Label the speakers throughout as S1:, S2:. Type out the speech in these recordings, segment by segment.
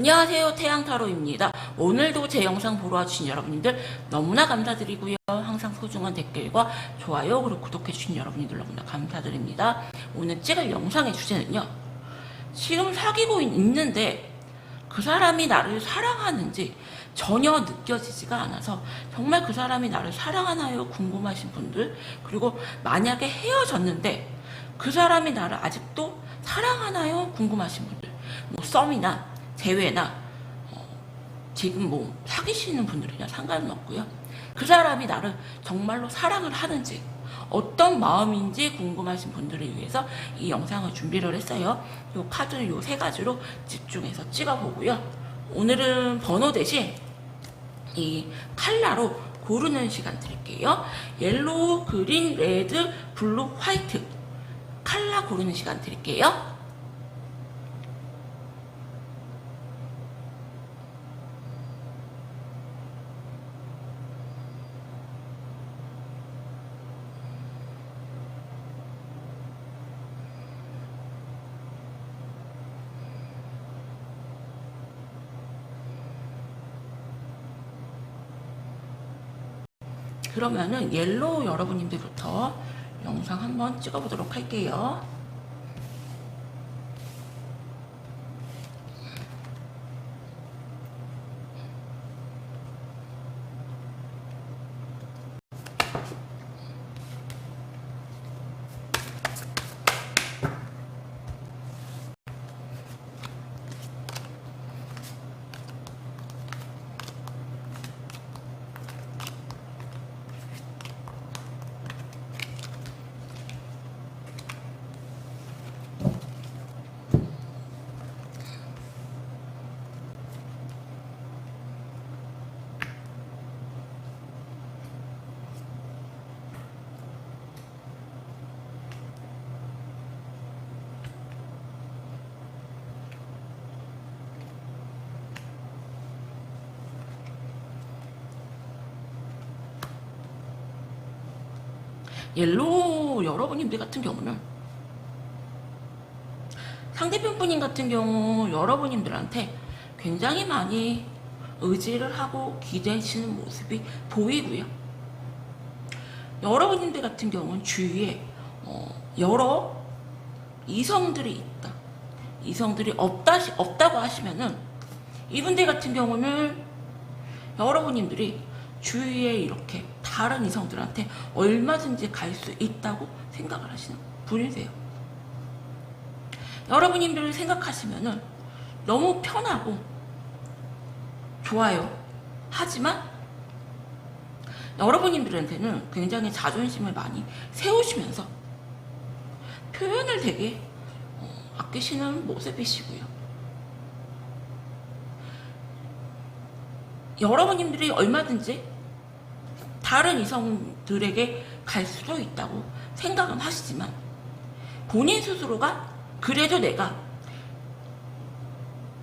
S1: 안녕하세요, 태양타로입니다. 오늘도 제 영상 보러 와주신 여러분들 너무나 감사드리고요. 항상 소중한 댓글과 좋아요 그리고 구독해주신 여러분들 너무나 감사드립니다. 오늘 찍을 영상의 주제는요, 지금 사귀고 있는데 그 사람이 나를 사랑하는지 전혀 느껴지지가 않아서 정말 그 사람이 나를 사랑하나요? 궁금하신 분들, 그리고 만약에 헤어졌는데 그 사람이 나를 아직도 사랑하나요? 궁금하신 분들, 뭐 썸이나 대회나 지금 뭐 사귀시는 분들이나 상관은 없고요. 그 사람이 나를 정말로 사랑을 하는지 어떤 마음인지 궁금하신 분들을 위해서 이 영상을 준비를 했어요. 이 카드를 이 세 가지로 집중해서 찍어보고요. 오늘은 번호 대신 이 컬러로 고르는 시간 드릴게요. 옐로우, 그린, 레드, 블루, 화이트 컬러 고르는 시간 드릴게요. 그러면은 옐로우 여러분님들부터 영상 한번 찍어보도록 할게요. 옐로우 여러분님들 같은 경우는 상대편 분인 같은 경우 여러분님들한테 굉장히 많이 의지를 하고 기대하시는 모습이 보이고요. 여러분님들 같은 경우는 주위에 여러 이성들이 있다, 이성들이 없다고 하시면은 이분들 같은 경우는 여러분님들이 주위에 이렇게 다른 이성들한테 얼마든지 갈 수 있다고 생각을 하시는 분이세요. 여러분님들을 생각하시면은 너무 편하고 좋아요. 하지만 여러분님들한테는 굉장히 자존심을 많이 세우시면서 표현을 되게 아끼시는 모습이시고요. 여러분님들이 얼마든지 다른 이성들에게 갈 수도 있다고 생각은 하시지만 본인 스스로가 그래도 내가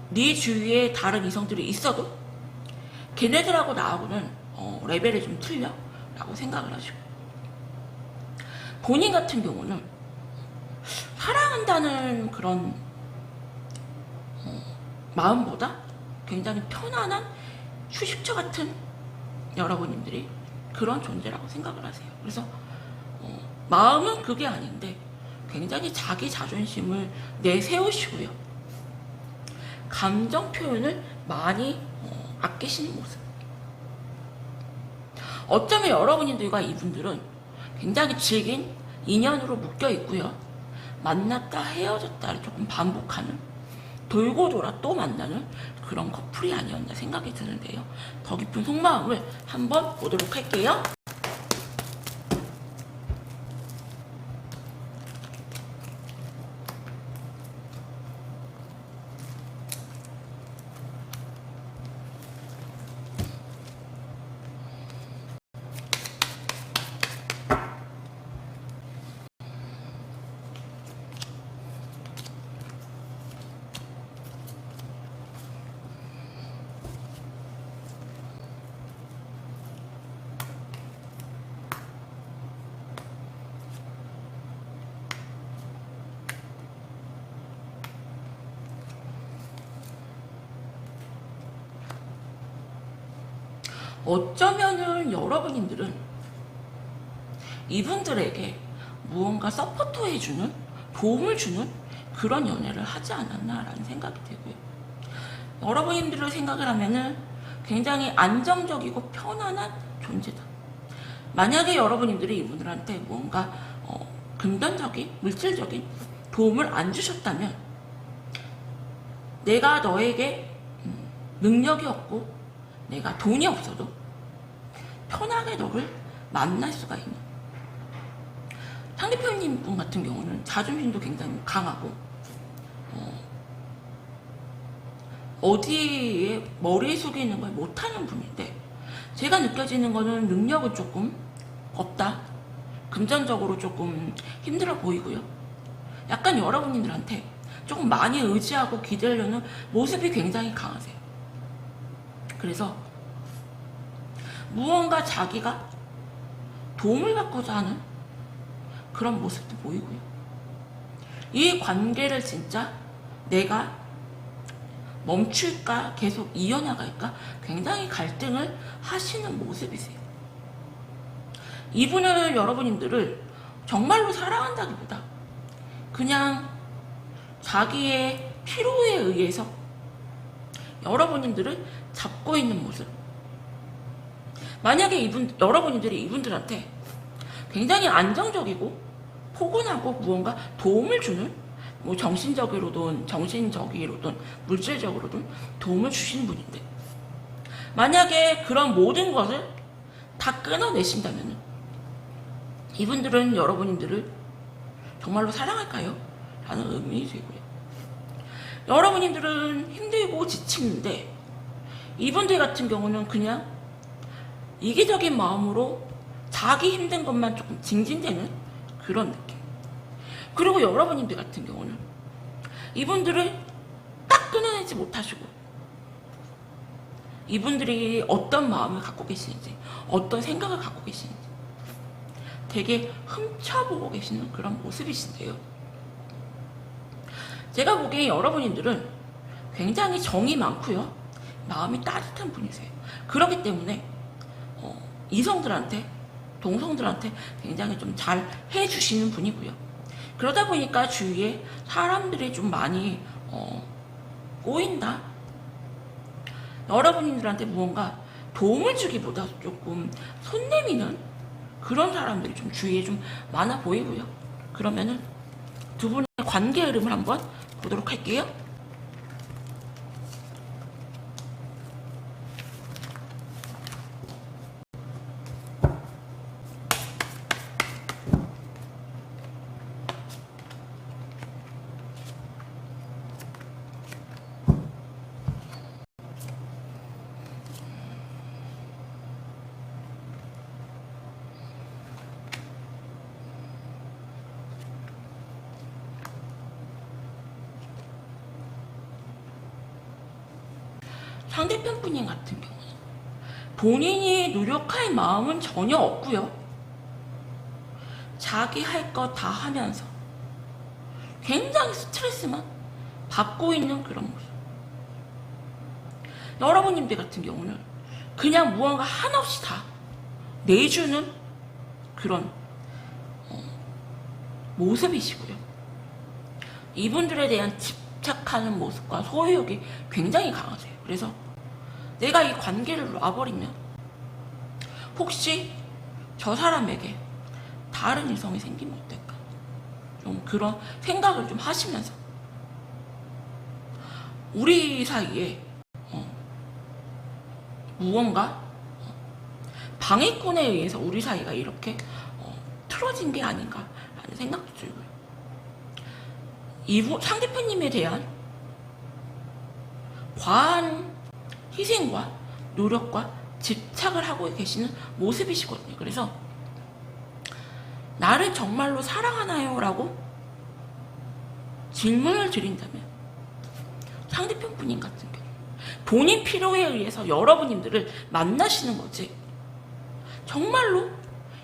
S1: 네 주위에 다른 이성들이 있어도 걔네들하고 나하고는 레벨이 좀 틀려 라고 생각을 하시고, 본인 같은 경우는 사랑한다는 그런 마음보다 굉장히 편안한 휴식처 같은 여러분님들이 그런 존재라고 생각을 하세요. 그래서 마음은 그게 아닌데 굉장히 자기 자존심을 내세우시고요. 감정 표현을 많이 아끼시는 모습. 어쩌면 여러분들과 이분들은 굉장히 질긴 인연으로 묶여 있고요. 만났다 헤어졌다를 조금 반복하는, 돌고 돌아 또 만나는 그런 커플이 아니었나 생각이 드는데요. 더 깊은 속마음을 한번 보도록 할게요. 어쩌면은 여러분들은 이분들에게 무언가 서포트해주는, 도움을 주는 그런 연애를 하지 않았나라는 생각이 들고요. 여러분들을 생각을 하면은 굉장히 안정적이고 편안한 존재다. 만약에 여러분들이 이분들한테 뭔가 금전적인, 물질적인 도움을 안 주셨다면 내가 너에게 능력이 없고 내가 돈이 없어도 편하게 너를 만날 수가 있는, 상대편님 분 같은 경우는 자존심도 굉장히 강하고 어디에 머리 숙이는 걸 못하는 분인데, 제가 느껴지는 거는 능력은 조금 없다, 금전적으로 조금 힘들어 보이고요. 약간 여러분들한테 조금 많이 의지하고 기대려는 모습이 굉장히 강하세요. 그래서 무언가 자기가 도움을 받고자 하는 그런 모습도 보이고요. 이 관계를 진짜 내가 멈출까 계속 이어나갈까 굉장히 갈등을 하시는 모습이세요. 이분은 여러분들을 정말로 사랑한다기보다 그냥 자기의 필요에 의해서 여러분들을 잡고 있는 모습. 만약에 여러분들이 이분들한테 굉장히 안정적이고 포근하고 무언가 도움을 주는, 뭐 정신적으로든 물질적으로든 도움을 주시는 분인데, 만약에 그런 모든 것을 다 끊어내신다면 이분들은 여러분들을 정말로 사랑할까요? 라는 의문이 들고요. 여러분들은 힘들고 지치는데 이분들 같은 경우는 그냥 이기적인 마음으로 자기 힘든 것만 조금 징징대는 그런 느낌. 그리고 여러분들 같은 경우는 이분들을 딱 끊어내지 못하시고 이분들이 어떤 마음을 갖고 계시는지, 어떤 생각을 갖고 계시는지 되게 훔쳐보고 계시는 그런 모습이신데요. 제가 보기에 여러분들은 굉장히 정이 많고요, 마음이 따뜻한 분이세요. 그렇기 때문에 이성들한테, 동성들한테 굉장히 좀 잘 해주시는 분이고요. 그러다 보니까 주위에 사람들이 좀 많이 꼬인다, 여러분들한테 무언가 도움을 주기보다 조금 손 내미는 그런 사람들이 좀 주위에 좀 많아 보이고요. 그러면은 두 분의 관계 흐름을 한번 보도록 할게요. 상대편 분인 같은 경우는 본인이 노력할 마음은 전혀 없고요. 자기 할 거 다 하면서 굉장히 스트레스만 받고 있는 그런 모습. 여러분들 같은 경우는 그냥 무언가 한없이 다 내주는 그런 모습이시고요. 이분들에 대한 집착하는 모습과 소유욕이 굉장히 강하세요. 그래서 내가 이 관계를 놔버리면 혹시 저 사람에게 다른 이성이 생기면 어떨까, 좀 그런 생각을 좀 하시면서 우리 사이에 무언가 방해꾼에 의해서 우리 사이가 이렇게 틀어진 게 아닌가라는 생각도 들고요. 상대편님에 대한 과한 희생과 노력과 집착을 하고 계시는 모습이시거든요. 그래서 나를 정말로 사랑하나요? 라고 질문을 드린다면 상대편 분인 같은 경우 본인 필요에 의해서 여러분들을 만나시는 거지 정말로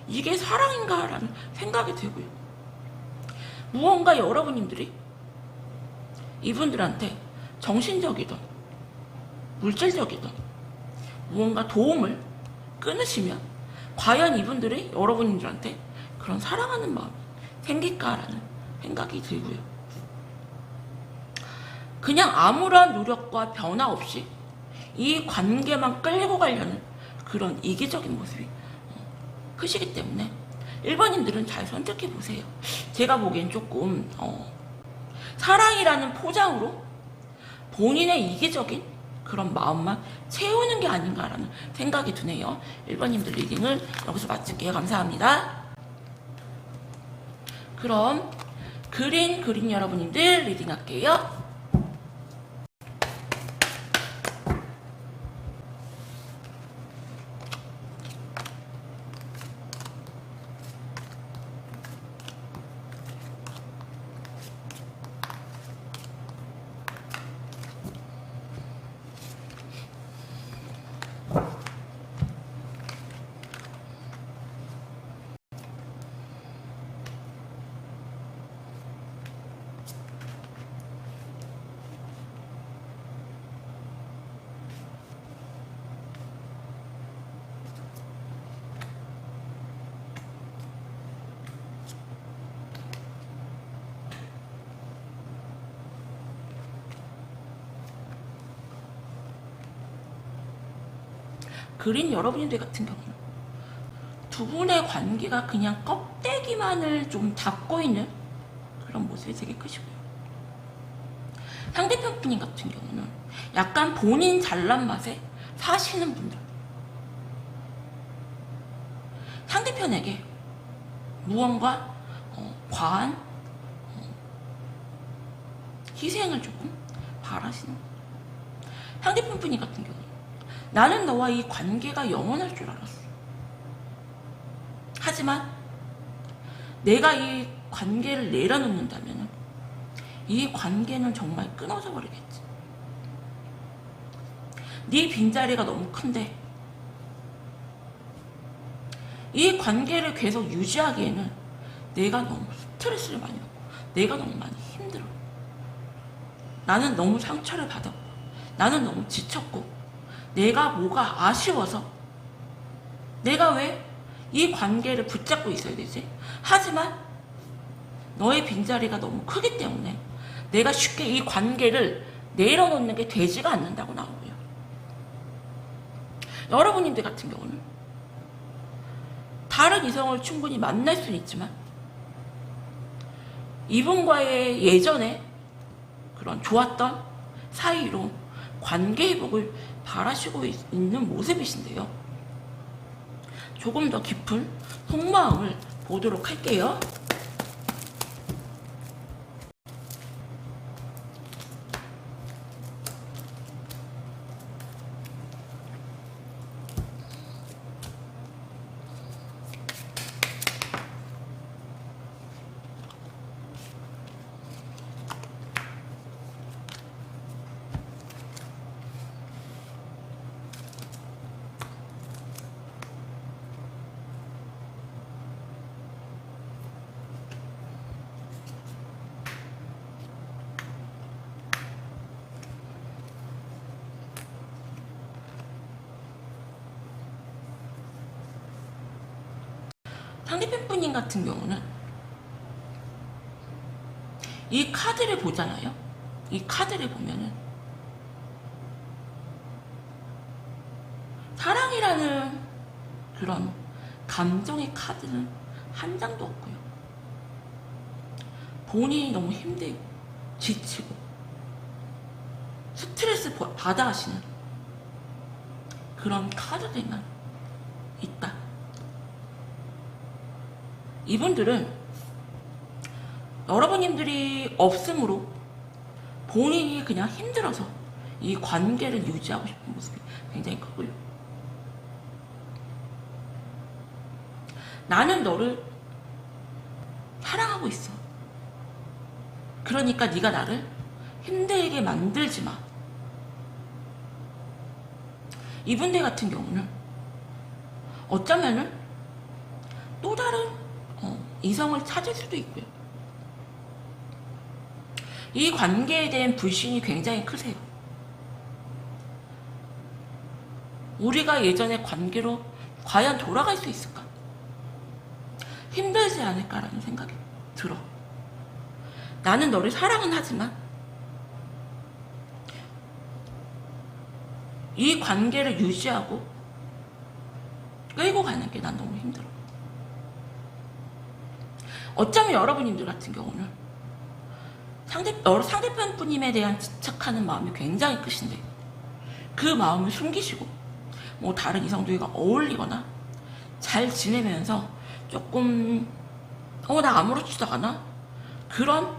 S1: 이게 사랑인가? 라는 생각이 들고요. 무언가 여러분들이 이분들한테 정신적이든 물질적이든 무언가 도움을 끊으시면 과연 이분들이 여러분들한테 그런 사랑하는 마음이 생길까라는 생각이 들고요. 그냥 아무런 노력과 변화 없이 이 관계만 끌고 가려는 그런 이기적인 모습이 크시기 때문에 1번님들은 잘 선택해 보세요. 제가 보기엔 조금 사랑이라는 포장으로 본인의 이기적인 그런 마음만 채우는 게 아닌가라는 생각이 드네요. 1번님들 리딩을 여기서 마칠게요. 감사합니다. 그럼 그린 여러분님들 리딩 할게요. 그린 여러분들 같은 경우는 두 분의 관계가 그냥 껍데기만을 좀 닫고 있는 그런 모습이 되게 크시고요. 상대편 분인 같은 경우는 약간 본인 잘난 맛에 사시는 분들, 상대편에게 무언가 과한 희생을 조금 바라시는 분들. 상대편 분이 같은 경우는 나는 너와 이 관계가 영원할 줄 알았어. 하지만 내가 이 관계를 내려놓는다면 이 관계는 정말 끊어져 버리겠지. 네 빈자리가 너무 큰데 이 관계를 계속 유지하기에는 내가 너무 스트레스를 많이 받고 내가 너무 많이 힘들어. 나는 너무 상처를 받았고 나는 너무 지쳤고 내가 뭐가 아쉬워서 내가 왜 이 관계를 붙잡고 있어야 되지? 하지만 너의 빈자리가 너무 크기 때문에 내가 쉽게 이 관계를 내려놓는 게 되지가 않는다고 나오고요. 여러분님들 같은 경우는 다른 이성을 충분히 만날 수는 있지만 이분과의 예전에 그런 좋았던 사이로 관계 회복을 바라시고 있는 모습이신데요. 조금 더 깊은 속마음을 보도록 할게요. 상대편 분인 같은 경우는 이 카드를 보잖아요. 이 카드를 보면은 사랑이라는 그런 감정의 카드는 한 장도 없고요. 본인이 너무 힘들고 지치고 스트레스 받아 하시는 그런 카드들만 있다. 이분들은 여러분님들이 없음으로 본인이 그냥 힘들어서 이 관계를 유지하고 싶은 모습이 굉장히 크고요. 나는 너를 사랑하고 있어. 그러니까 네가 나를 힘들게 만들지 마. 이분들 같은 경우는 어쩌면은 또 다른 이성을 찾을 수도 있고요. 이 관계에 대한 불신이 굉장히 크세요. 우리가 예전에 관계로 과연 돌아갈 수 있을까? 힘들지 않을까라는 생각이 들어. 나는 너를 사랑은 하지만 이 관계를 유지하고 끌고 가는 게 난 너무 힘들어. 어쩌면 여러분님들 같은 경우는 상대편 분님에 대한 집착하는 마음이 굉장히 크신데 그 마음을 숨기시고 뭐 다른 이성들과 어울리거나 잘 지내면서 조금 나 아무렇지도 않아? 그런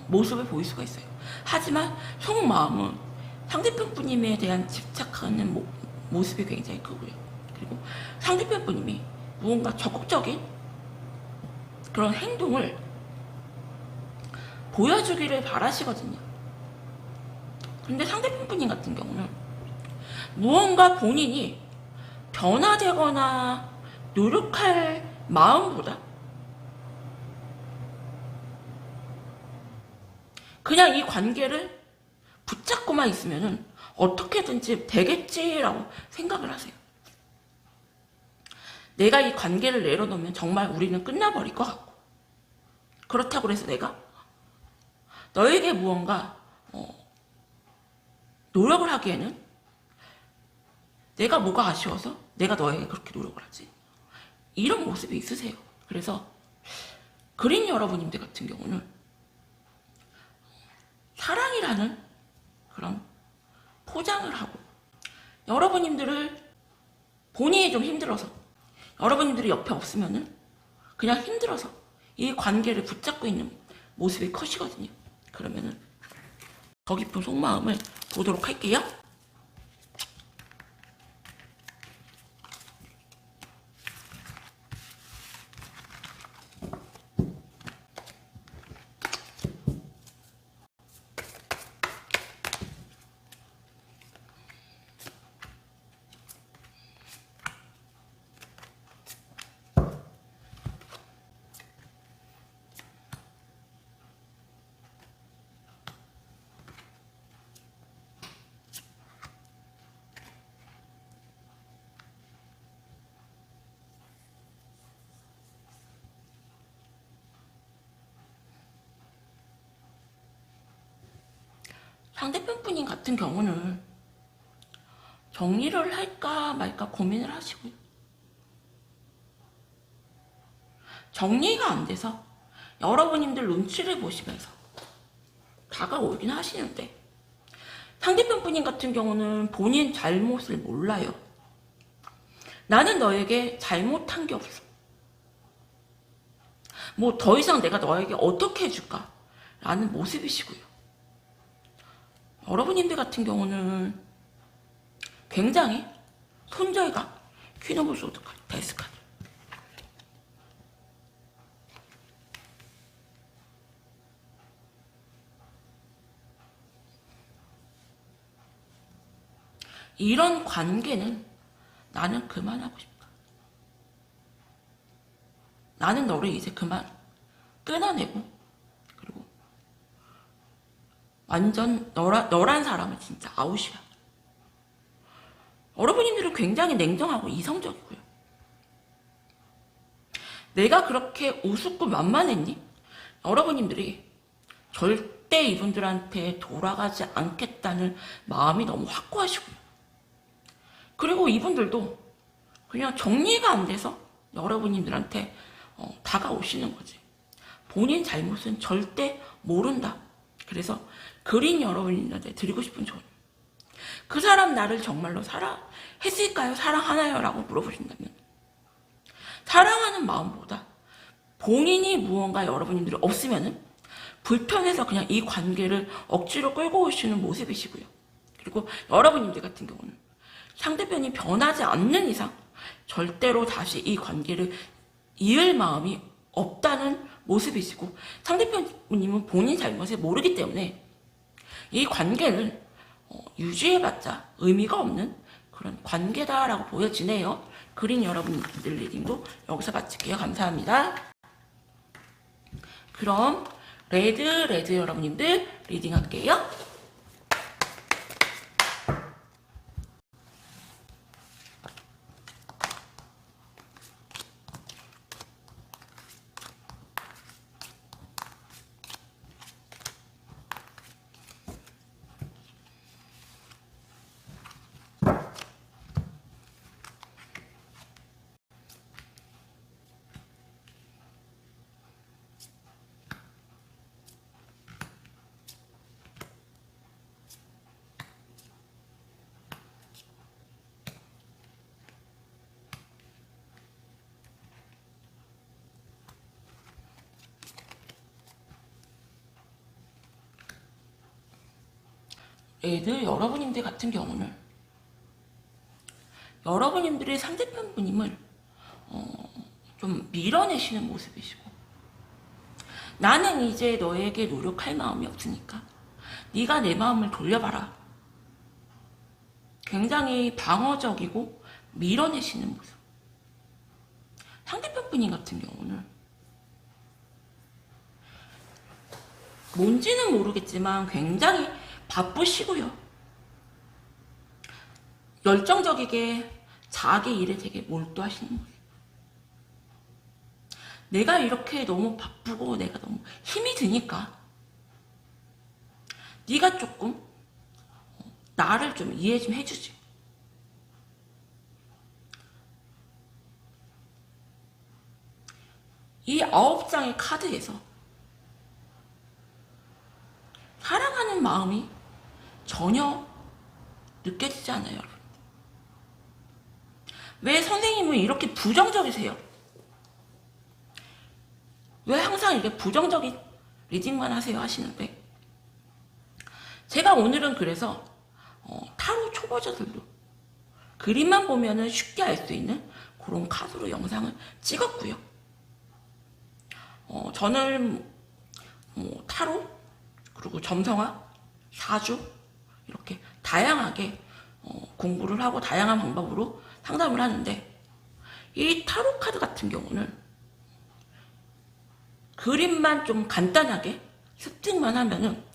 S1: 모습을 보일 수가 있어요. 하지만 속마음은 상대편 분님에 대한 집착하는 모습이 굉장히 크고요. 그리고 상대편 분님이 무언가 적극적인 그런 행동을 보여주기를 바라시거든요. 근데 상대편 분님 같은 경우는 무언가 본인이 변화되거나 노력할 마음보다 그냥 이 관계를 붙잡고만 있으면은 어떻게든지 되겠지라고 생각을 하세요. 내가 이 관계를 내려놓으면 정말 우리는 끝나버릴 것 같고, 그렇다고 해서 내가 너에게 무언가 노력을 하기에는 내가 뭐가 아쉬워서 내가 너에게 그렇게 노력을 하지, 이런 모습이 있으세요. 그래서 그린 여러분님들 같은 경우는 사랑이라는 그런 포장을 하고 여러분님들을 본인이 좀 힘들어서 여러분들이 옆에 없으면은 그냥 힘들어서 이 관계를 붙잡고 있는 모습이 커지거든요. 그러면은 더 깊은 속마음을 보도록 할게요. 상대편 분인 같은 경우는 정리를 할까 말까 고민을 하시고요. 정리가 안 돼서 여러분님들 눈치를 보시면서 다가오긴 하시는데 상대편 분인 같은 경우는 본인 잘못을 몰라요. 나는 너에게 잘못한 게 없어. 뭐 더 이상 내가 너에게 어떻게 해줄까? 라는 모습이시고요. 여러분님들 같은 경우는 굉장히 손절감, 퀸 오브 소드 카드, 데스 카드. 이런 관계는 나는 그만하고 싶다. 나는 너를 이제 그만 끊어내고 그리고 완전 너란 사람은 진짜 아웃이야. 여러분님들은 굉장히 냉정하고 이성적이고요. 내가 그렇게 우습고 만만했니? 여러분님들이 절대 이분들한테 돌아가지 않겠다는 마음이 너무 확고하시고요. 그리고 이분들도 그냥 정리가 안 돼서 여러분님들한테 다가오시는 거지. 본인 잘못은 절대 모른다. 그래서 그린 여러분들한테 드리고 싶은 조언. 그 사람 나를 정말로 사랑했을까요? 사랑하나요? 라고 물어보신다면 사랑하는 마음보다 본인이 무언가 여러분들이 없으면은 불편해서 그냥 이 관계를 억지로 끌고 오시는 모습이시고요. 그리고 여러분들 같은 경우는 상대편이 변하지 않는 이상 절대로 다시 이 관계를 이을 마음이 없다는 모습이시고 상대편님은 본인 잘못을 모르기 때문에 이 관계를 유지해봤자 의미가 없는 그런 관계다라고 보여지네요. 그린 여러분들 리딩도 여기서 마칠게요. 감사합니다. 그럼 레드 여러분님들 리딩 할게요. 애들 여러분님들 같은 경우는 여러분님들의 상대편 분임을 좀 밀어내시는 모습이시고, 나는 이제 너에게 노력할 마음이 없으니까 네가 내 마음을 돌려봐라. 굉장히 방어적이고 밀어내시는 모습. 상대편 분인 같은 경우는 뭔지는 모르겠지만 굉장히 바쁘시고요. 열정적이게 자기 일에 되게 몰두하시는 모습. 내가 이렇게 너무 바쁘고 내가 너무 힘이 드니까 네가 조금 나를 좀 이해 좀 해주지. 이 9장의 카드에서 사랑하는 마음이 전혀 느껴지지 않아요, 여러분. 왜 선생님은 이렇게 부정적이세요? 왜 항상 이렇게 부정적인 리딩만 하세요 하시는데, 제가 오늘은 그래서 타로 초보자들도 그림만 보면은 쉽게 알 수 있는 그런 카드로 영상을 찍었고요. 저는 타로, 그리고 점성화, 사주 이렇게 다양하게 공부를 하고 다양한 방법으로 상담을 하는데, 이 타로 카드 같은 경우는 그림만 좀 간단하게 습득만 하면은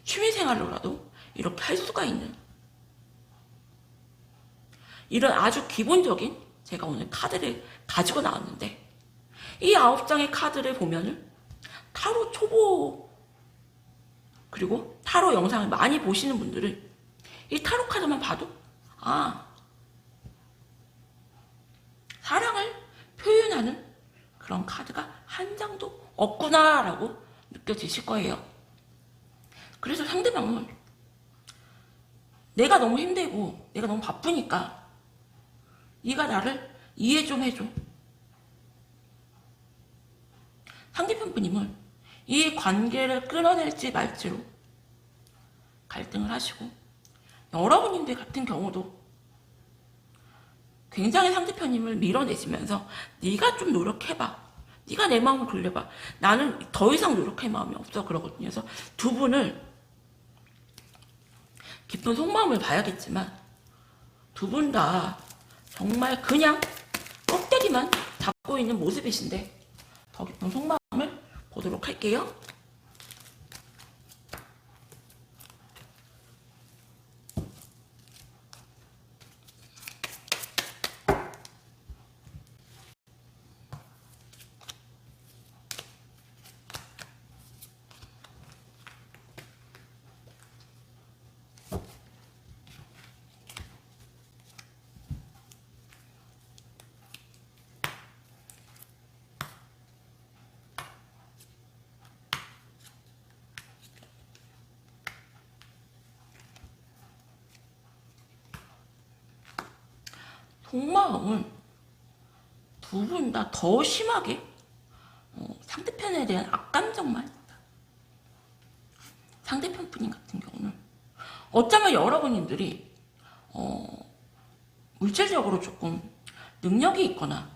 S1: 취미생활로라도 이렇게 할 수가 있는 이런 아주 기본적인, 제가 오늘 카드를 가지고 나왔는데, 이 9장의 카드를 보면은 타로 초보 그리고 타로 영상을 많이 보시는 분들은 이 타로 카드만 봐도 사랑을 표현하는 그런 카드가 한 장도 없구나 라고 느껴지실 거예요. 그래서 상대방은 내가 너무 힘들고 내가 너무 바쁘니까 네가 나를 이해 좀 해줘. 상대편 분님은 이 관계를 끊어낼지 말지로 갈등을 하시고, 여러분님들 같은 경우도 굉장히 상대편님을 밀어내시면서 네가 좀 노력해봐. 네가 내 마음을 돌려봐. 나는 더 이상 노력할 마음이 없어. 그러거든요. 그래서 두 분을 깊은 속마음을 봐야겠지만 두 분 다 정말 그냥 껍데기만 잡고 있는 모습이신데, 더 깊은 속마음을 보도록 할게요. 속마음은 두 분 다 더 심하게 상대편에 대한 악감정만 있다. 상대편 분인 같은 경우는 어쩌면 여러분들이 물질적으로 조금 능력이 있거나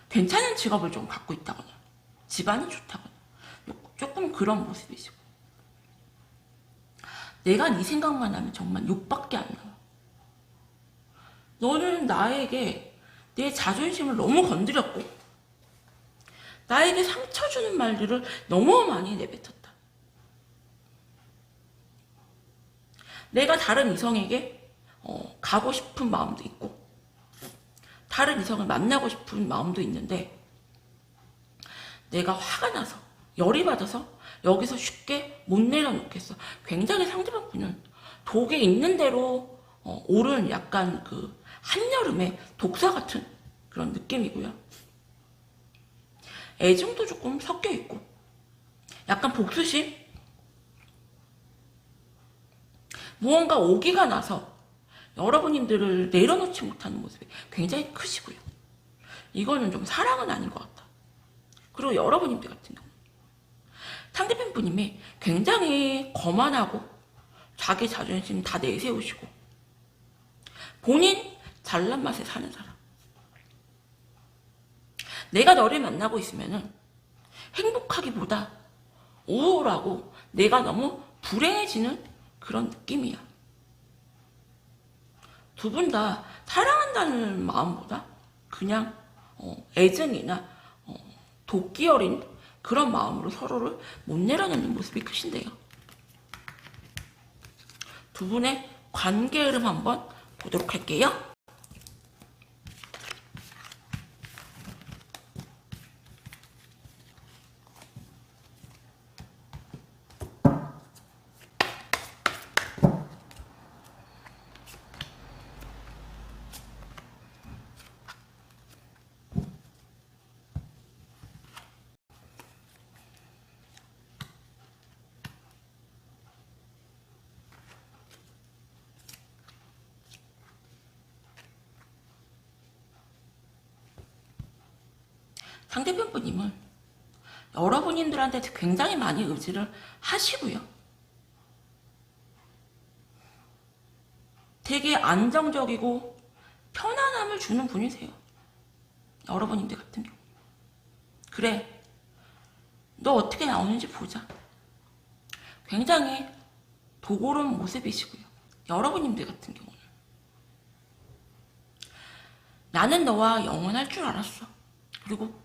S1: 괜찮은 직업을 좀 갖고 있다거나 집안이 좋다거나 조금 그런 모습이시고, 내가 네 생각만 하면 정말 욕밖에 안 나와. 너는 나에게 내 자존심을 너무 건드렸고 나에게 상처 주는 말들을 너무 많이 내뱉었다. 내가 다른 이성에게 가고 싶은 마음도 있고 다른 이성을 만나고 싶은 마음도 있는데, 내가 화가 나서 열이 받아서 여기서 쉽게 못 내려놓겠어. 굉장히 상대방 분은 독에 있는 대로 오른 약간 그 한여름의 독사 같은 그런 느낌이고요. 애정도 조금 섞여 있고 약간 복수심, 무언가 오기가 나서 여러분님들을 내려놓지 못하는 모습이 굉장히 크시고요. 이거는 좀 사랑은 아닌 것 같다. 그리고 여러분님들 같은 경우 상대편 분님이 굉장히 거만하고 자기 자존심 다 내세우시고 본인 잘난 맛에 사는 사람. 내가 너를 만나고 있으면은 행복하기보다 우울하고 내가 너무 불행해지는 그런 느낌이야. 두 분 다 사랑한다는 마음보다 그냥 애증이나 도끼 어린 그런 마음으로 서로를 못 내려놓는 모습이 크신데요. 두 분의 관계 흐름 한번 보도록 할게요. 상대편 분님은 여러분들한테 굉장히 많이 의지를 하시고요. 되게 안정적이고 편안함을 주는 분이세요. 여러분들 같은 경우. 그래, 너 어떻게 나오는지 보자. 굉장히 도구로운 모습이시고요. 여러분들 같은 경우는 나는 너와 영원할 줄 알았어. 그리고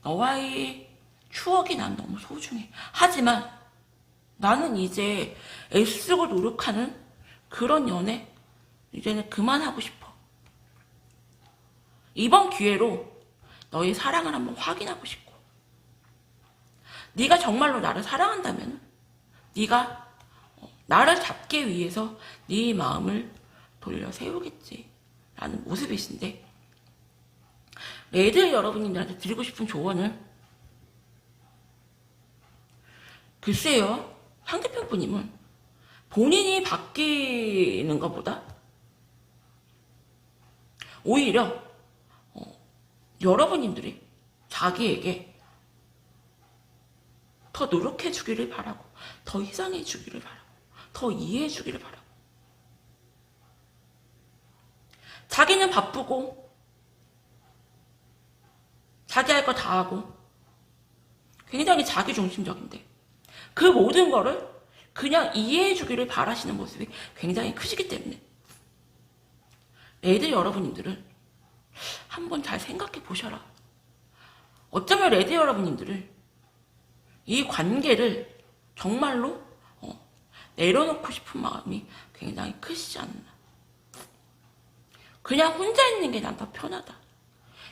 S1: 너와의 추억이 난 너무 소중해. 하지만 나는 이제 애쓰고 노력하는 그런 연애 이제는 그만하고 싶어. 이번 기회로 너의 사랑을 한번 확인하고 싶고 네가 정말로 나를 사랑한다면 네가 나를 잡기 위해서 네 마음을 돌려 세우겠지 라는 모습이신데 레드 여러분들한테 드리고 싶은 조언은 글쎄요. 상대편 분님은 본인이 바뀌는 것보다 오히려 여러분들이 자기에게 더 노력해 주기를 바라고 더 희생해 주기를 바라고 더 이해해 주기를 바라고 자기는 바쁘고 자기 할 거 다 하고 굉장히 자기중심적인데 그 모든 거를 그냥 이해해 주기를 바라시는 모습이 굉장히 크시기 때문에 레드 여러분들은 한번 잘 생각해 보셔라. 어쩌면 레드 여러분들을 이 관계를 정말로 내려놓고 싶은 마음이 굉장히 크시지 않나. 그냥 혼자 있는 게 난 더 편하다.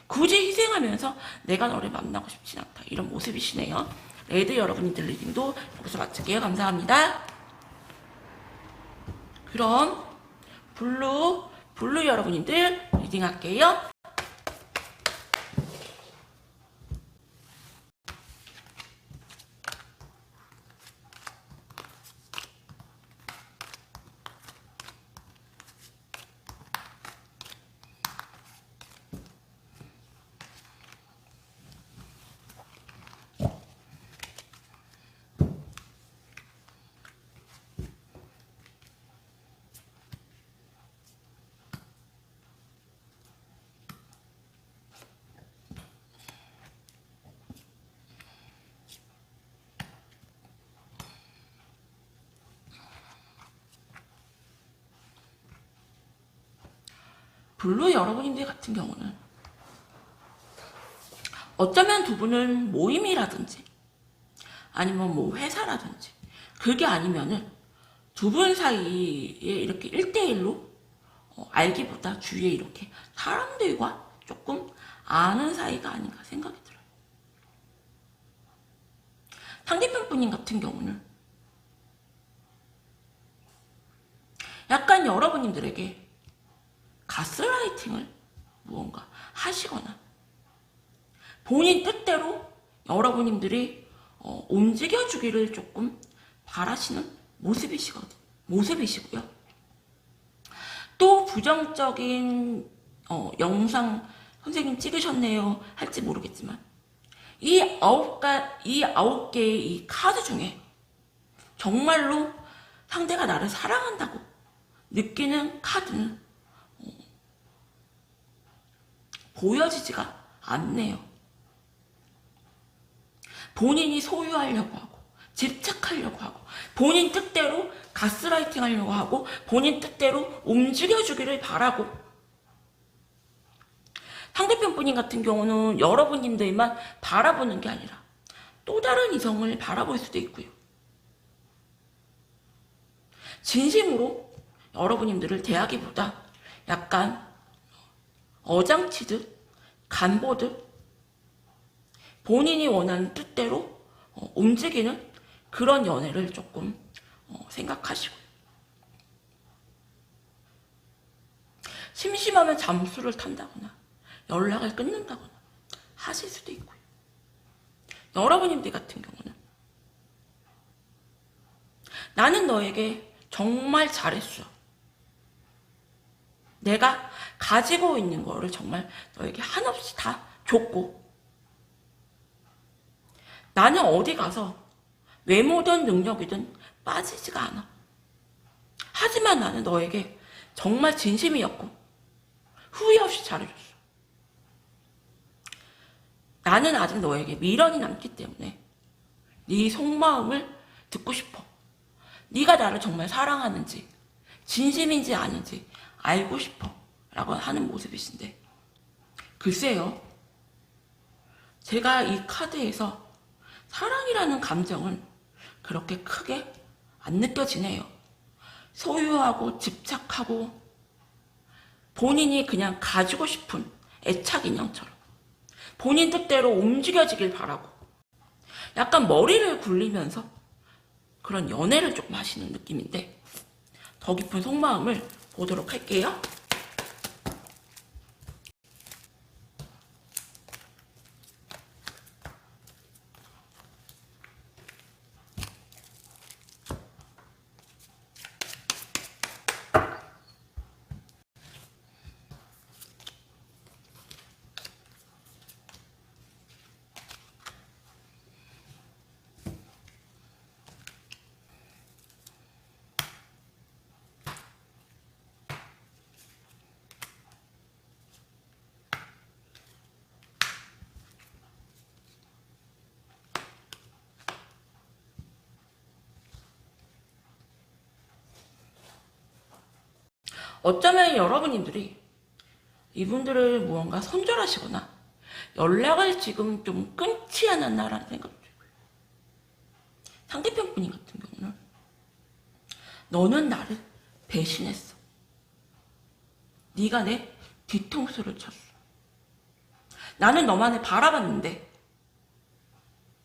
S1: 굳이 희생하면서 내가 너를 만나고 싶진 않다. 이런 모습이시네요. 레드 여러분들 리딩도 여기서 마칠게요. 감사합니다. 그럼 블루 여러분들 리딩할게요. 블루 여러분들 같은 경우는 어쩌면 두 분은 모임이라든지 아니면 뭐 회사라든지 그게 아니면은 두 분 사이에 이렇게 1대1로 알기보다 주위에 이렇게 사람들과 조금 아는 사이가 아닌가 생각이 들어요. 상대편 분님 같은 경우는 약간 여러분들에게 가스라이팅을 무언가 하시거나 본인 뜻대로 여러분들이 움직여주기를 조금 바라시는 모습이시고요. 또 부정적인 영상 선생님 찍으셨네요 할지 모르겠지만 이 아홉 개의 이 카드 중에 정말로 상대가 나를 사랑한다고 느끼는 카드는 보여지지가 않네요. 본인이 소유하려고 하고 집착하려고 하고 본인 뜻대로 가스라이팅 하려고 하고 본인 뜻대로 움직여주기를 바라고, 상대편 분인 같은 경우는 여러분님들만 바라보는 게 아니라 또 다른 이성을 바라볼 수도 있고요. 진심으로 여러분님들을 대하기보다 약간 어장치듯 간보듯 본인이 원하는 뜻대로 움직이는 그런 연애를 조금 생각하시고, 심심하면 잠수를 탄다거나 연락을 끊는다거나 하실 수도 있고요. 여러분님들 같은 경우는 나는 너에게 정말 잘했어. 내가 가지고 있는 거를 정말 너에게 한없이 다 줬고, 나는 어디 가서 외모든 능력이든 빠지지가 않아. 하지만 나는 너에게 정말 진심이었고 후회 없이 잘해줬어. 나는 아직 너에게 미련이 남기 때문에 네 속마음을 듣고 싶어. 네가 나를 정말 사랑하는지 진심인지 아닌지 알고 싶어 라고 하는 모습이신데, 글쎄요, 제가 이 카드에서 사랑이라는 감정은 그렇게 크게 안 느껴지네요. 소유하고 집착하고 본인이 그냥 가지고 싶은 애착 인형처럼 본인 뜻대로 움직여지길 바라고 약간 머리를 굴리면서 그런 연애를 조금 하시는 느낌인데, 더 깊은 속마음을 보도록 할게요. 어쩌면 여러분님들이 이분들을 무언가 손절하시거나 연락을 지금 좀 끊지 않았나라는 생각이 들고요. 상대편 분인 같은 경우는 너는 나를 배신했어. 네가 내 뒤통수를 쳤어. 나는 너만을 바라봤는데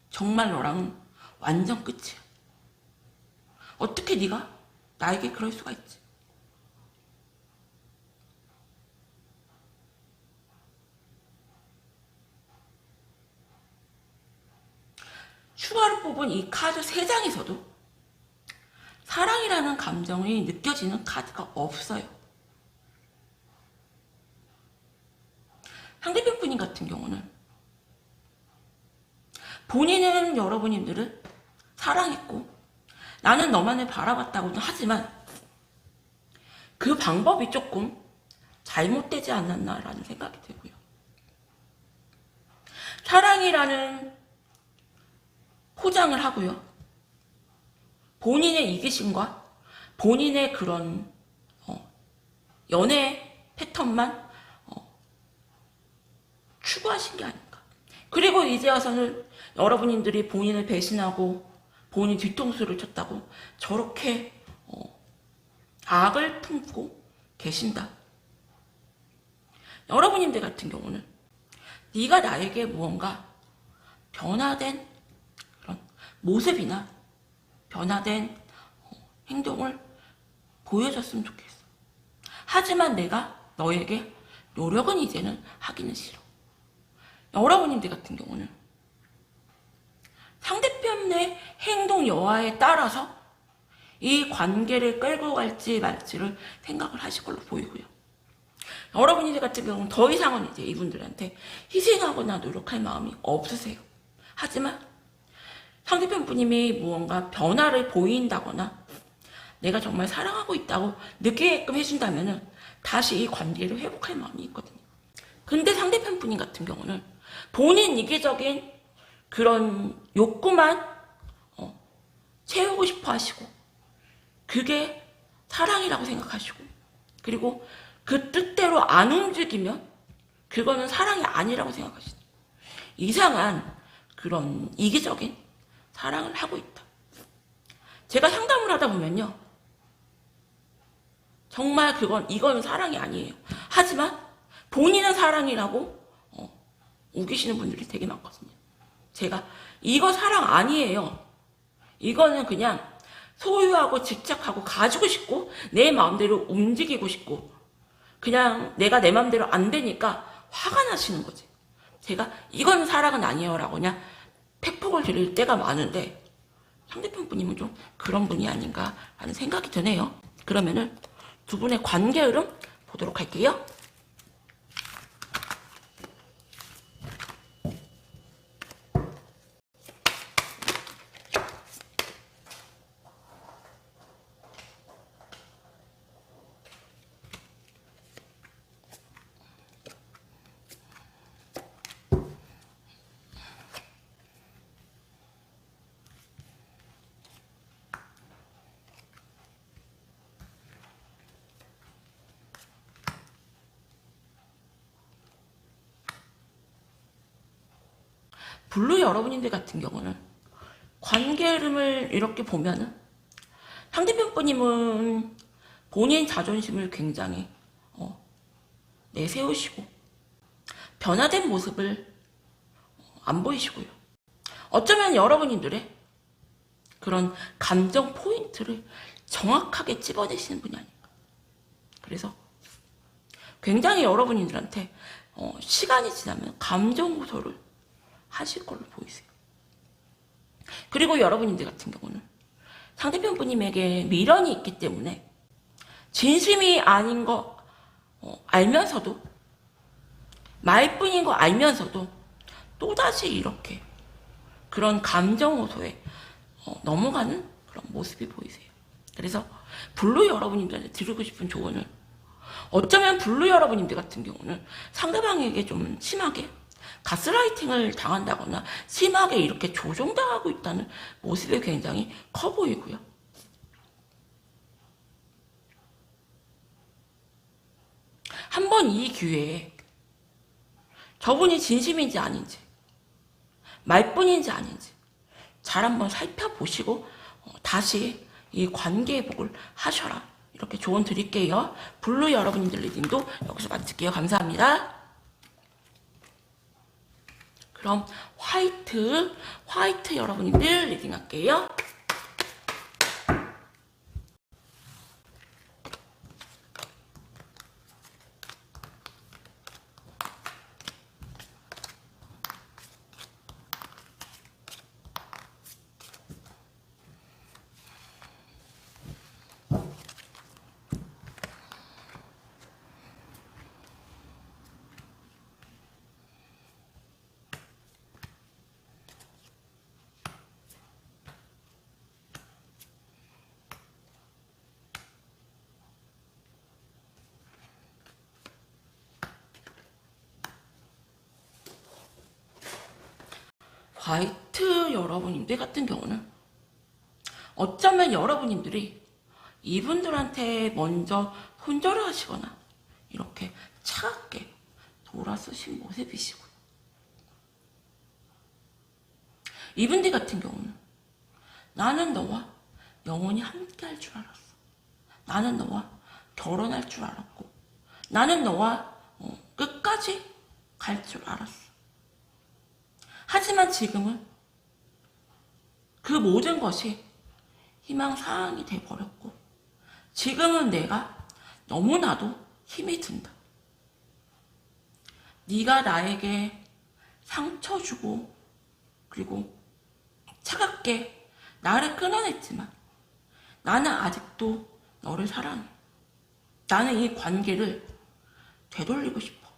S1: 정말 너랑은 완전 끝이야. 어떻게 네가 나에게 그럴 수가 있지? 추가로 뽑은 이 카드 3장에서도 사랑이라는 감정이 느껴지는 카드가 없어요. 상대편 분인 같은 경우는 본인은 여러분님들을 사랑했고 나는 너만을 바라봤다고는 하지만 그 방법이 조금 잘못되지 않았나라는 생각이 들고요. 사랑이라는 포장을 하고요. 본인의 이기심과 본인의 그런 연애 패턴만 추구하신 게 아닌가. 그리고 이제 와서는 여러분들이 본인을 배신하고 본인 뒤통수를 쳤다고 저렇게 악을 품고 계신다. 여러분들 같은 경우는 네가 나에게 무언가 변화된 그런 모습이나 변화된 행동을 보여줬으면 좋겠어. 하지만 내가 너에게 노력은 이제는 하기는 싫어. 여러분들 같은 경우는 상대편의 행동 여하에 따라서 이 관계를 끌고 갈지 말지를 생각을 하실 걸로 보이고요. 여러분들 같은 경우는 더 이상은 이제 이분들한테 희생하거나 노력할 마음이 없으세요. 하지만 상대편 분님이 무언가 변화를 보인다거나 내가 정말 사랑하고 있다고 느끼게끔 해준다면 다시 이 관계를 회복할 마음이 있거든요. 근데 상대편 분님 같은 경우는 본인 이기적인 그런 욕구만 채우고 싶어 하시고 그게 사랑이라고 생각하시고 그리고 그 뜻대로 안 움직이면 그거는 사랑이 아니라고 생각하시죠. 이상한 그런 이기적인 사랑을 하고 있다. 제가 상담을 하다 보면요. 정말 이건 사랑이 아니에요. 하지만 본인은 사랑이라고 우기시는 분들이 되게 많거든요. 제가 이거 사랑 아니에요. 이거는 그냥 소유하고 집착하고 가지고 싶고 내 마음대로 움직이고 싶고 그냥 내가 내 마음대로 안 되니까 화가 나시는 거지. 제가 이건 사랑은 아니에요 라고 그냥 팩폭을 드릴 때가 많은데 상대편 분님은 좀 그런 분이 아닌가 하는 생각이 드네요. 그러면은 두 분의 관계 흐름 보도록 할게요. 블루 여러분들 같은 경우는 관계 흐름을 이렇게 보면은 상대편 분님은 본인 자존심을 굉장히 내세우시고 변화된 모습을 안 보이시고요. 어쩌면 여러분들의 그런 감정 포인트를 정확하게 찝어내시는 분이 아닐까. 그래서 굉장히 여러분들한테 시간이 지나면 감정 호소를 하실 걸로 보이세요. 그리고 여러분들 같은 경우는 상대편 분님에게 미련이 있기 때문에 진심이 아닌 거 알면서도 말뿐인 거 알면서도 또다시 이렇게 그런 감정 호소에 넘어가는 그런 모습이 보이세요. 그래서 블루 여러분들한테 드리고 싶은 조언은 어쩌면 블루 여러분들 같은 경우는 상대방에게 좀 심하게 가스라이팅을 당한다거나 심하게 이렇게 조종당하고 있다는 모습이 굉장히 커 보이고요. 한번 이 기회에 저분이 진심인지 아닌지 말뿐인지 아닌지 잘 한번 살펴보시고 다시 이 관계 회복을 하셔라. 이렇게 조언 드릴게요. 블루 여러분들 리딩도 여기서 마칠게요. 감사합니다. 그럼 화이트 여러분들 리딩 할게요. 화이트 여러분들 같은 경우는 어쩌면 여러분들이 이분들한테 먼저 손절을 하시거나 이렇게 차갑게 돌아서신 모습이시고요. 이분들 같은 경우는 나는 너와 영원히 함께 할 줄 알았어. 나는 너와 결혼할 줄 알았고 나는 너와 끝까지 갈 줄 알았어. 하지만 지금은 그 모든 것이 희망사항이 돼버렸고 지금은 내가 너무나도 힘이 든다. 네가 나에게 상처 주고 그리고 차갑게 나를 끊어냈지만 나는 아직도 너를 사랑해. 나는 이 관계를 되돌리고 싶어.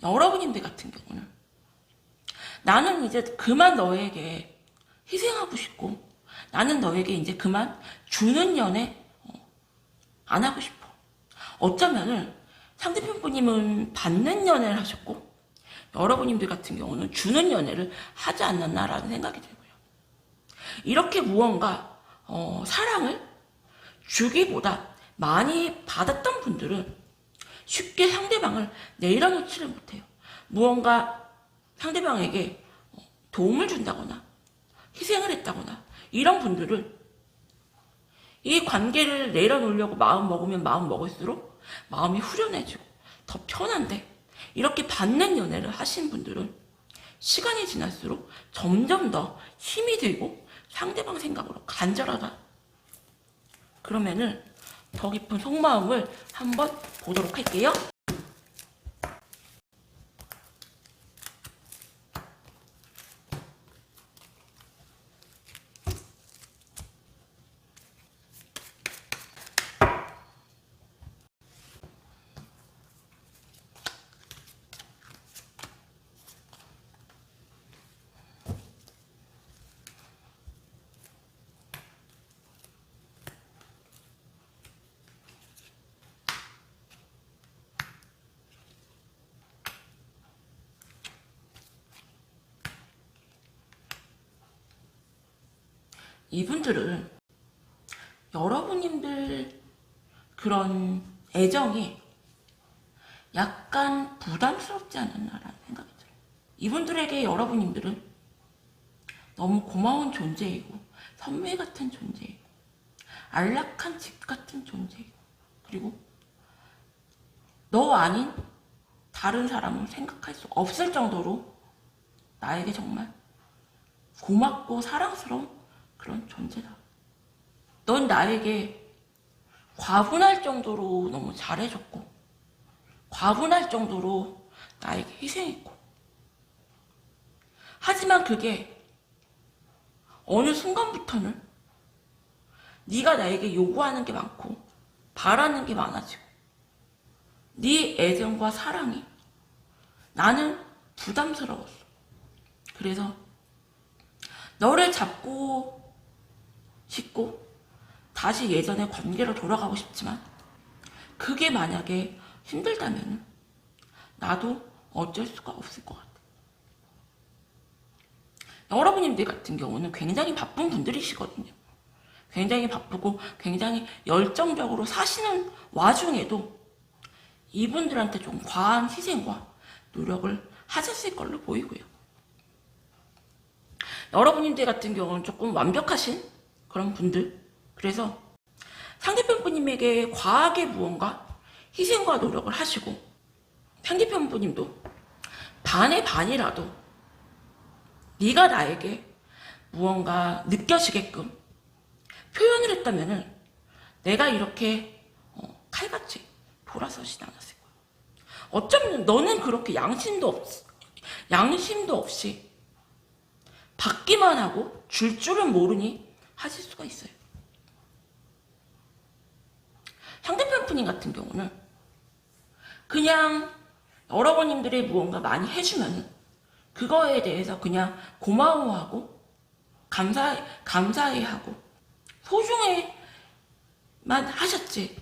S1: 여러분들 같은 경우는 나는 이제 그만 너에게 희생하고 싶고, 나는 너에게 이제 그만 주는 연애 안 하고 싶어. 어쩌면은 상대편 분님은 받는 연애를 하셨고, 여러분님들 같은 경우는 주는 연애를 하지 않았나라는 생각이 들고요. 이렇게 무언가 사랑을 주기보다 많이 받았던 분들은 쉽게 상대방을 내려놓지를 못해요. 무언가 상대방에게 도움을 준다거나 희생을 했다거나 이런 분들은 이 관계를 내려놓으려고 마음 먹으면 마음 먹을수록 마음이 후련해지고 더 편한데, 이렇게 받는 연애를 하신 분들은 시간이 지날수록 점점 더 힘이 들고 상대방 생각으로 간절하다. 그러면은 더 깊은 속마음을 한번 보도록 할게요. 이분들은 여러분님들 그런 애정이 약간 부담스럽지 않았나라는 생각이 들어요. 이분들에게 여러분님들은 너무 고마운 존재이고, 선물 같은 존재이고, 안락한 집 같은 존재이고, 그리고 너 아닌 다른 사람을 생각할 수 없을 정도로 나에게 정말 고맙고 사랑스러운 그런 존재다. 넌 나에게 과분할 정도로 너무 잘해줬고, 과분할 정도로 나에게 희생했고, 하지만 그게 어느 순간부터는 네가 나에게 요구하는 게 많고 바라는 게 많아지고, 네 애정과 사랑이 나는 부담스러웠어. 그래서 너를 잡고 싶고 다시 예전의 관계로 돌아가고 싶지만, 그게 만약에 힘들다면 나도 어쩔 수가 없을 것 같아. 여러분님들 같은 경우는 굉장히 바쁜 분들이시거든요. 굉장히 바쁘고 굉장히 열정적으로 사시는 와중에도 이분들한테 좀 과한 희생과 노력을 하셨을 걸로 보이고요. 여러분님들 같은 경우는 조금 완벽하신 그런 분들, 그래서 상대편 분님에게 과하게 무언가 희생과 노력을 하시고, 상대편 분님도 반의 반이라도 네가 나에게 무언가 느껴지게끔 표현을 했다면은 내가 이렇게 칼같이 돌아서진 않았을 거야. 어쩌면 너는 그렇게 양심도 없이 받기만 하고 줄 줄은 모르니 하실 수가 있어요. 상대편 분님 같은 경우는 그냥 여러분님들이 무언가 많이 해주면 그거에 대해서 그냥 고마워하고 감사해하고 소중해만 하셨지,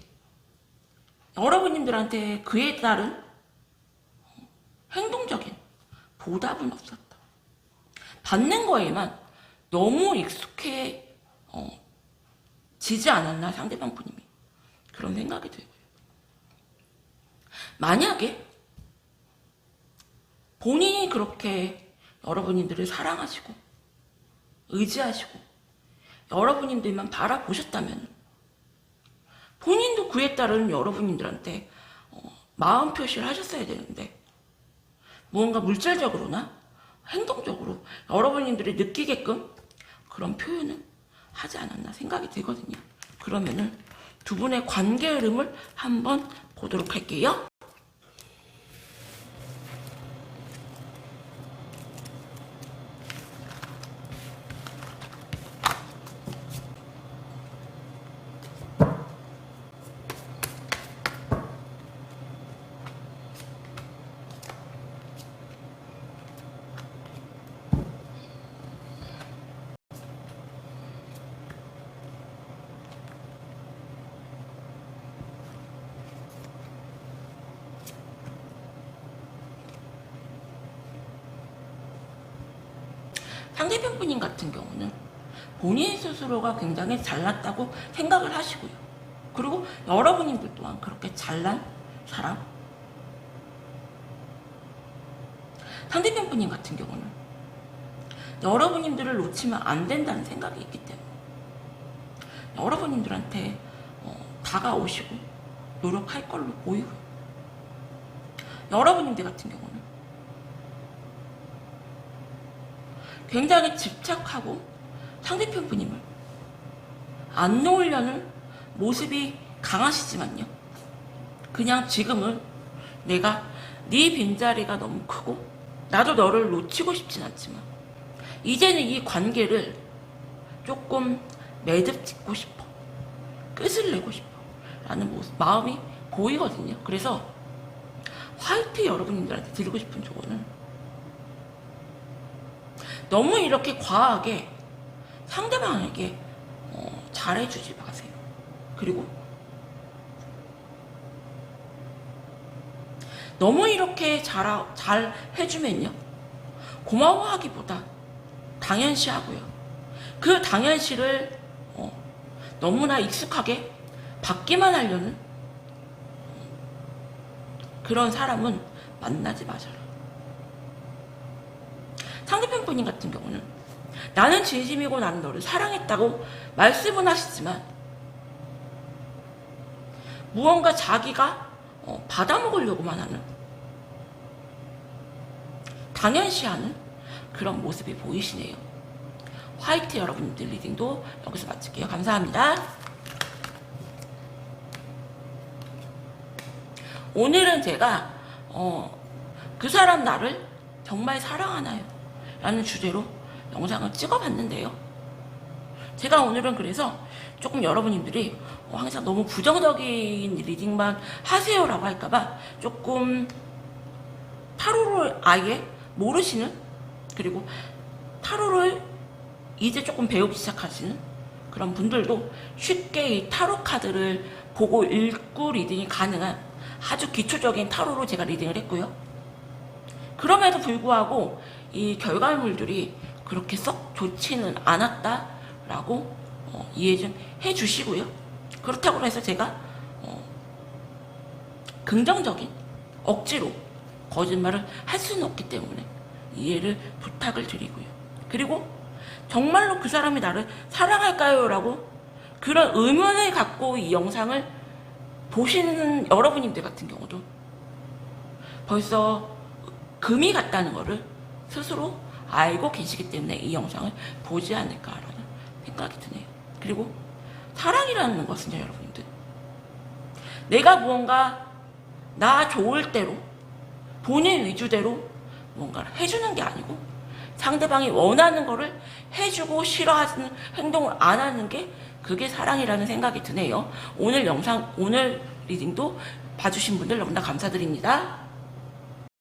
S1: 여러분님들한테 그에 따른 행동적인 보답은 없었다. 받는 거에만 너무 익숙해지지 않았나, 상대방 분님이. 그런 생각이 들고요. 만약에 본인이 그렇게 여러분님들을 사랑하시고 의지하시고 여러분님들만 바라보셨다면 본인도 그에 따른 여러분님들한테 마음 표시를 하셨어야 되는데, 무언가 물질적으로나 행동적으로 여러분님들이 느끼게끔 그런 표현을 하지 않았나 생각이 들거든요. 그러면은 두 분의 관계 흐름을 한번 보도록 할게요. 상대편 분인 같은 경우는 본인 스스로가 굉장히 잘났다고 생각을 하시고요. 그리고 여러분들 또한 그렇게 잘난 사람. 상대편 분인 같은 경우는 여러분들을 놓치면 안 된다는 생각이 있기 때문에 여러분들한테 다가오시고 노력할 걸로 보이고요. 여러분들 같은 경우는 굉장히 집착하고 상대편 분임을 안 놓으려는 모습이 강하시지만요. 그냥 지금은 내가 네 빈자리가 너무 크고 나도 너를 놓치고 싶진 않지만 이제는 이 관계를 조금 매듭 짓고 싶어. 끝을 내고 싶어. 라는 마음이 보이거든요. 그래서 화이트 여러분들한테 드리고 싶은 조언은 너무 이렇게 과하게 상대방에게 잘해주지 마세요. 그리고 너무 이렇게 잘 해주면요, 고마워하기보다 당연시하고요. 그 당연시를 너무나 익숙하게 받기만 하려는 그런 사람은 만나지 마셔라. 상대편 분인 같은 경우는 나는 진심이고 나는 너를 사랑했다고 말씀은 하시지만 무언가 자기가 받아먹으려고만 하는, 당연시하는 그런 모습이 보이시네요. 화이트 여러분들 리딩도 여기서 마칠게요. 감사합니다. 오늘은 제가 그 사람 나를 정말 사랑하나요? 라는 주제로 영상을 찍어봤는데요. 제가 오늘은 그래서 조금 여러분들이 항상 너무 부정적인 리딩만 하세요라고 할까봐 조금 타로를 아예 모르시는, 그리고 타로를 이제 조금 배우기 시작하시는 그런 분들도 쉽게 이 타로 카드를 보고 읽고 리딩이 가능한 아주 기초적인 타로로 제가 리딩을 했고요. 그럼에도 불구하고 이 결과물들이 그렇게 썩 좋지는 않았다라고 이해 좀 해주시고요. 그렇다고 해서 제가 긍정적인 억지로 거짓말을 할 수는 없기 때문에 이해를 부탁을 드리고요. 그리고 정말로 그 사람이 나를 사랑할까요? 라고 그런 의문을 갖고 이 영상을 보시는 여러분들 같은 경우도 벌써 금이 갔다는 거를 스스로 알고 계시기 때문에 이 영상을 보지 않을까라는 생각이 드네요. 그리고 사랑이라는 것은요, 여러분들, 내가 무언가 나 좋을 대로 본인 위주대로 뭔가를 해주는 게 아니고 상대방이 원하는 거를 해주고 싫어하는 행동을 안 하는 게 그게 사랑이라는 생각이 드네요. 오늘 리딩도 봐주신 분들 너무나 감사드립니다.